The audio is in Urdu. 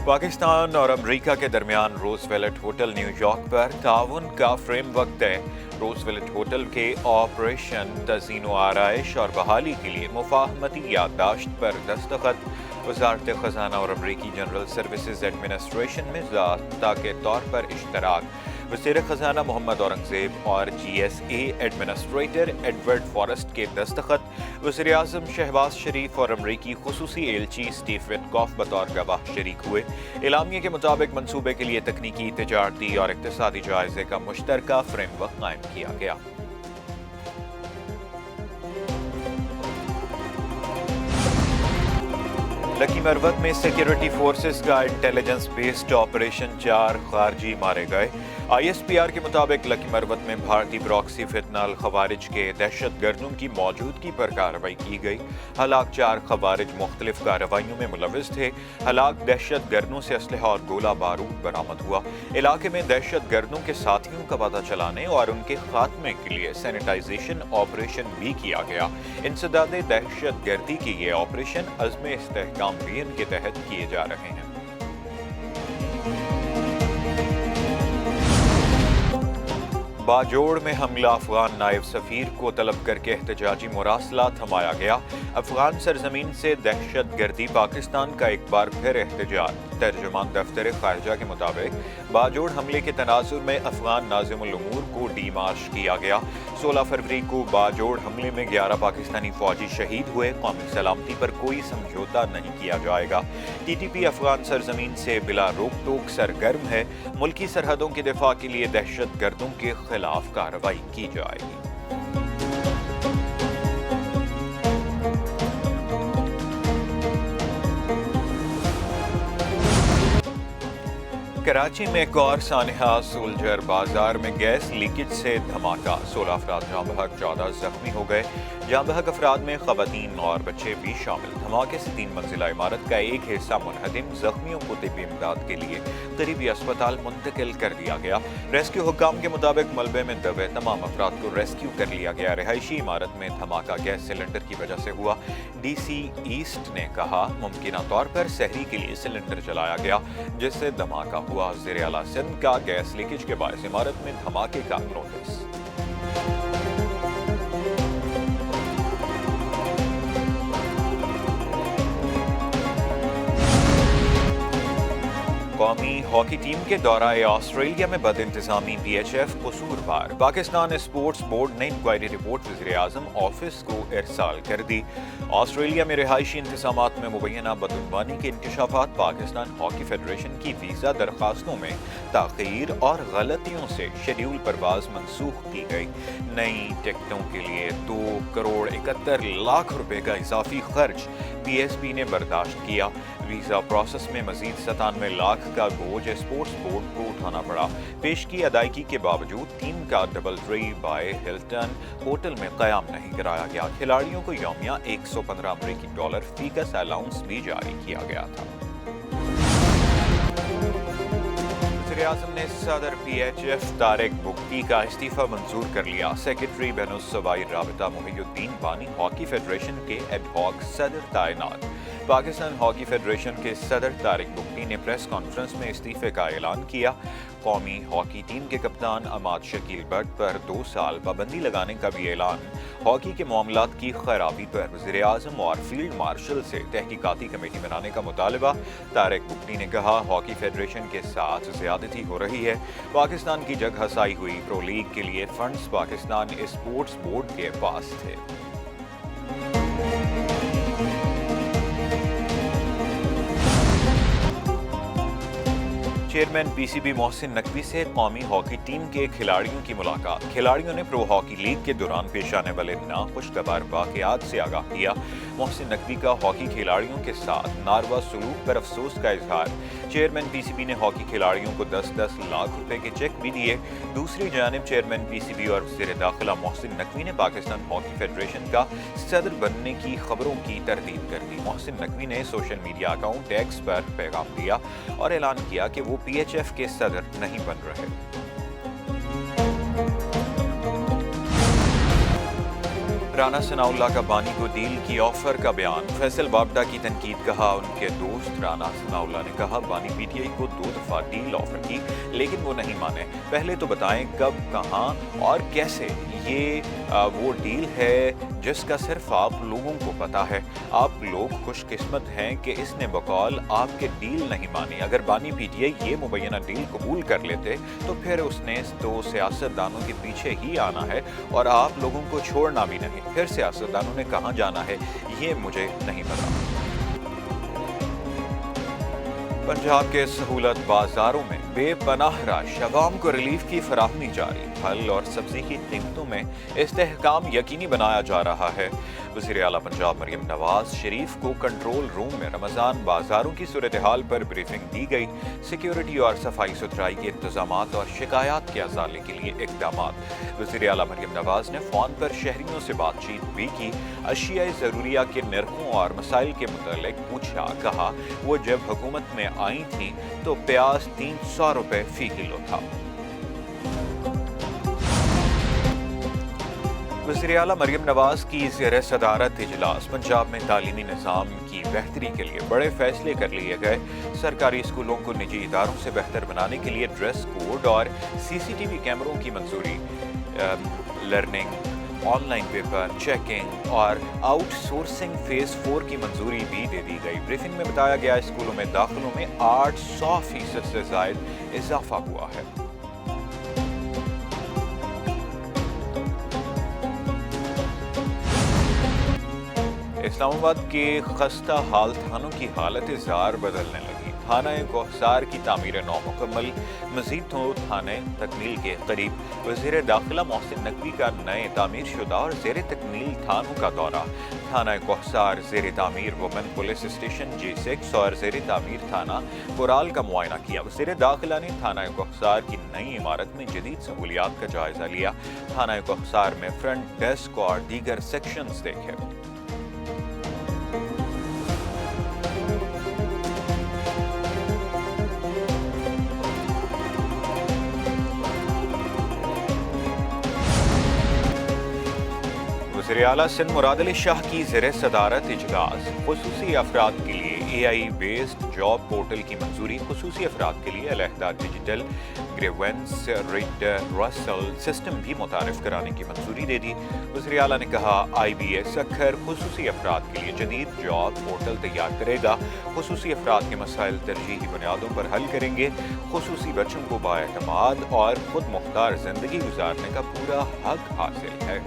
پاکستان اور امریکہ کے درمیان روزویلٹ ہوٹل نیو یارک پر تعاون کا فریم ورک طے۔ روزویلٹ ہوٹل کے آپریشن، تزئین و آرائش اور بحالی کے لیے مفاہمتی یادداشت پر دستخط۔ وزارت خزانہ اور امریکی جنرل سروسز ایڈمنسٹریشن میں ضابطہ کے طور پر اشتراک۔ وزیر خزانہ محمد اورنگزیب اور G S A administrator Edward Forrest کے دستخط۔ وزیر اعظم شہباز شریف اور امریکی خصوصی ایلچی اسٹیو وٹکاف بطور گواہ شریک ہوئے۔ اعلامیے کے مطابق منصوبے کے لیے تکنیکی، تجارتی اور اقتصادی جائزے کا مشترکہ فریم ورک قائم کیا گیا۔ لکی مروت میں سیکیورٹی فورسز کا انٹیلیجنس بیسڈ آپریشن، 4 خارجی مارے گئے۔ آئی ایس پی آر کے مطابق لکی مروت میں بھارتی پراکسی فتنہ الخوارج کے دہشت گردوں کی موجودگی پر کارروائی کی گئی۔ ہلاک 4 خوارج مختلف کارروائیوں میں ملوث تھے۔ ہلاک دہشت گردوں سے اسلحہ اور گولہ بارود برآمد ہوا۔ علاقے میں دہشت گردوں کے ساتھیوں کا پتہ چلانے اور ان کے خاتمے کے لیے سینیٹائزیشن آپریشن بھی کیا گیا۔ انسداد دہشت گردی کی یہ آپریشن عزم استحکام بھی ان کے تحت کیے جا رہے ہیں۔ باجوڑ میں حملہ، افغان نائب سفیر کو طلب کر کے احتجاجی مراسلہ تھمایا گیا۔ افغان سرزمین سے دہشت گردی، پاکستان کا ایک بار پھر احتجاج۔ ترجمان دفتر خارجہ کے مطابق باجوڑ حملے کے تناظر میں افغان ناظم الامور کو ڈی مارچ کیا گیا۔ 16 فروری کو باجوڑ حملے میں 11 پاکستانی فوجی شہید ہوئے۔ قومی سلامتی پر کوئی سمجھوتہ نہیں کیا جائے گا۔ ٹی ٹی پی افغان سرزمین سے بلا روک ٹوک سرگرم ہے۔ ملکی سرحدوں کے دفاع کے لیے دہشت گردوں کے خلاف کارروائی کی جائے گی۔ کراچی میں ایک اور سانحہ، سولجر بازار میں گیس لیکیج سے دھماکہ، 16 افراد جاں بحق، 14 زخمی ہو گئے۔ جاں بحق افراد میں خواتین اور بچے بھی شامل۔ دھماکے سے 3 منزلہ عمارت کا ایک حصہ منہدم، زخمیوں کو طبی امداد کے لیے قریبی اسپتال منتقل کر دیا گیا۔ ریسکیو حکام کے مطابق ملبے میں دبے تمام افراد کو ریسکیو کر لیا گیا۔ رہائشی عمارت میں دھماکہ گیس سلنڈر کی وجہ سے ہوا۔ ڈی سی ایسٹ نے کہا ممکنہ طور پر سحری کے لیے سلنڈر چلایا گیا جس سے دھماکہ ہوا۔ وزیر اعلیٰ سندھ کا گیس لیکیج کے باعث عمارت میں دھماکے کا نوٹس۔ قومی ہاکی ٹیم کے دورہ آسٹریلیا میں بد انتظامی، پی ایچ ایف قصوروار۔ پاکستان اسپورٹس بورڈ نے انکوائری رپورٹ وزیر اعظم آفس کو ارسال کر دی۔ آسٹریلیا میں رہائشی انتظامات میں مبینہ بدعنوانی کے انکشافات، پاکستان ہاکی فیڈریشن کی ویزا درخواستوں میں تاخیر اور غلطیوں سے شیڈول پرواز منسوخ کی گئی۔ نئی ٹکٹوں کے لیے 2 کروڑ 71 لاکھ روپے کا اضافی خرچ پی ایس بی نے برداشت کیا۔ ویزا پروسیس میں مزید 97 لاکھ کا بوجھ اسپورٹس بورڈ کو اٹھانا پڑا۔ پیش کی ادائیگی کے باوجود ٹیم کا double tree by Hilton hotel میں قیام نہیں کرایا گیا۔ کھلاڑیوں کو یومیہ $115 فی کا الاؤنس بھی جاری کیا گیا تھا۔ وزیر اعظم نے صدر P H F Tariq Bugti کا استعفیٰ منظور کر لیا۔ سیکرٹری بین الصوبائی رابطہ محی الدین بانی ہاکی فیڈریشن کے ایڈ ہاک صدر تعینات۔ پاکستان ہاکی فیڈریشن کے صدر طارق بگٹی نے پریس کانفرنس میں استعفے کا اعلان کیا۔ قومی ہاکی ٹیم کے کپتان عماد شکیل بٹ پر 2 سال پابندی لگانے کا بھی اعلان۔ ہاکی کے معاملات کی خرابی پر وزیر اعظم اور فیلڈ مارشل سے تحقیقاتی کمیٹی بنانے کا مطالبہ۔ طارق بگٹی نے کہا ہاکی فیڈریشن کے ساتھ زیادتی ہو رہی ہے۔ پاکستان کی جگ ہسائی ہوئی پرو لیگ کے لیے فنڈز پاکستان اسپورٹس بورڈ کے پاس تھے۔ Chairman P C B Mohsin Naqvi سے قومی ہاکی ٹیم کے کھلاڑیوں کی ملاقات۔ کھلاڑیوں نے پرو ہاکی لیگ کے دوران پیش آنے والے ناخوشگوار واقعات سے آگاہ کیا۔ محسن نقوی کا ہاکی کھلاڑیوں کے ساتھ ناروا سلوک پر افسوس کا اظہار۔ چیئرمین پی سی بی نے ہاکی کھلاڑیوں کو 10-10 لاکھ روپے کے چیک بھی دیے۔ دوسری جانب چیئرمین پی سی بی اور وزیر داخلہ محسن نقوی نے پاکستان ہاکی فیڈریشن کا صدر بننے کی خبروں کی تردید کر دی۔ محسن نقوی نے سوشل میڈیا اکاؤنٹ ایکس پر پیغام دیا اور اعلان کیا کہ وہ پی ایچ ایف کے صدر نہیں بن رہے۔ رانا ثناءاللہ کا بانی کو ڈیل کی آفر کا بیان، فیصل بابڈا کی تنقید، کہا ان کے دوست رانا ثناءاللہ نے کہا بانی پی ٹی آئی کو 2 دفعہ ڈیل آفر کی لیکن وہ نہیں مانے، پہلے تو بتائیں کب، کہاں اور کیسے؟ یہ وہ ڈیل ہے جس کا صرف آپ لوگوں کو پتا ہے۔ آپ لوگ خوش قسمت ہیں کہ اس نے بقول آپ کے ڈیل نہیں مانی۔ اگر بانی پی ٹی آئی یہ مبینہ ڈیل قبول کر لیتے تو پھر اس نے تو سیاستدانوں کے پیچھے ہی آنا ہے اور آپ لوگوں کو چھوڑنا بھی نہیں۔ پھر سیاستدانوں نے کہاں جانا ہے یہ مجھے نہیں پتا۔ پنجاب کے سہولت بازاروں میں بے پناہ رش، عوام کو ریلیف کی فراہمی جاری، پھل اور سبزی کی قیمتوں میں استحکام یقینی بنایا جا رہا ہے۔ وزیر اعلیٰ پنجاب مریم نواز شریف کو کنٹرول روم میں رمضان بازاروں کی صورتحال پر بریفنگ دی گئی، سیکیورٹی اور صفائی ستھرائی کے انتظامات اور شکایات کے ازالے کے لیے اقدامات۔ وزیر اعلیٰ مریم نواز نے فون پر شہریوں سے بات چیت بھی کی، اشیاء ضروریہ کے نرخوں اور مسائل کے متعلق پوچھا، کہا وہ جب حکومت میں آئی تھیں تو پیاز 300 روپے فی کلو تھا۔ وزیر اعلیٰ مریم نواز کی زیر صدارت اجلاس، پنجاب میں تعلیمی نظام کی بہتری کے لیے بڑے فیصلے کر لیے گئے، سرکاری اسکولوں کو نجی اداروں سے بہتر بنانے کے لیے ڈریس کوڈ اور سی ٹی وی کیمروں کی منظوری، learning, on line paper checking اور آؤٹ سورسنگ فیز 4 کی منظوری بھی دے دی گئی۔ بریفنگ میں بتایا گیا اسکولوں میں داخلوں میں 800% سے زائد اضافہ ہوا ہے۔ اسلام آباد کے خستہ حال تھانوں کی حالت زار بدلنے لگی، تھانہ کوہسار کی تعمیر نو مکمل، مزید 2 تھانے تکمیل کے قریب، وزیر داخلہ محسن نقوی کا نئے تعمیر شدہ اور زیر تکمیل تھانوں کا دورہ، تھانہ کوہسار زیر تعمیر وومن پولیس اسٹیشن G6 اور زیر تعمیر تھانہ کورال کا معائنہ کیا۔ وزیر داخلہ نے تھانہ کوہسار کی نئی عمارت میں جدید سہولیات کا جائزہ لیا، تھانہ کوہسار میں فرنٹ ڈیسک اور دیگر سیکشنز دیکھے۔ وزیر اعلیٰ سندھ مراد علی شاہ کی زیر صدارت اجلاس، خصوصی افراد کے لیے AI بیسڈ جاب پورٹل کی منظوری، خصوصی افراد کے لیے علیحدہ ڈیجیٹل گریونس ریڈرسل سسٹم بھی متعارف کرانے کی منظوری دے دی۔ وزیر اعلیٰ نے کہا IBS اکھر خصوصی افراد کے لیے جدید جاب پورٹل تیار کرے گا، خصوصی افراد کے مسائل ترجیحی بنیادوں پر حل کریں گے، خصوصی بچوں کو بااعتماد اور خود مختار زندگی گزارنے کا پورا حق حاصل ہے۔